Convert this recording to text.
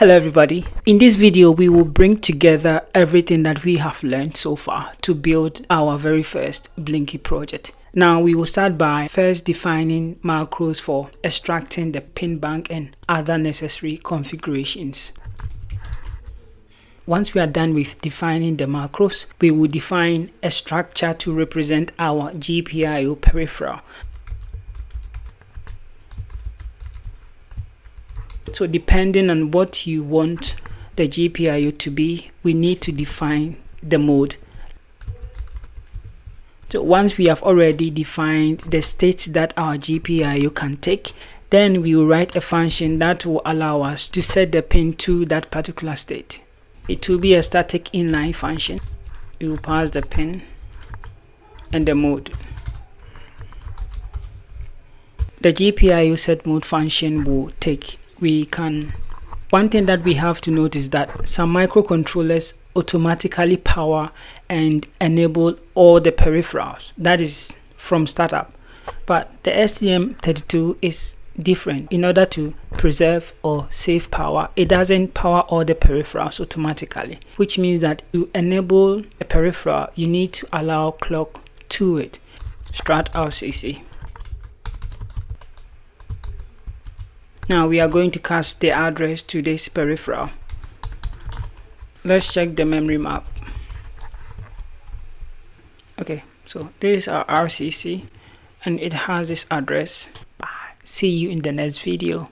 Hello everybody, in this video we will bring together everything that we have learned so far to build our very first Blinky project. Now we will start by first defining macros for extracting the pin bank and other necessary configurations. Once we are done with defining the macros, we will define a structure to represent our GPIO peripheral. So depending on what you want the GPIO to be, we need to define the mode. So once we have already defined the states that our GPIO can take, then we will write a function that will allow us to set the pin to that particular state. It will be a static inline function. We will pass the pin and the mode. The GPIO set mode function will take. One thing that we have to note is that some microcontrollers automatically power and enable all the peripherals. That is from startup. But the STM32 is different. In order to preserve or save power, it doesn't power all the peripherals automatically, which means that to enable a peripheral, you need to allow clock to it. Start RCC. Now we are going to cast the address to this peripheral. Let's check the memory map. Okay, so this is our RCC and it has this address. Bye. See you in the next video.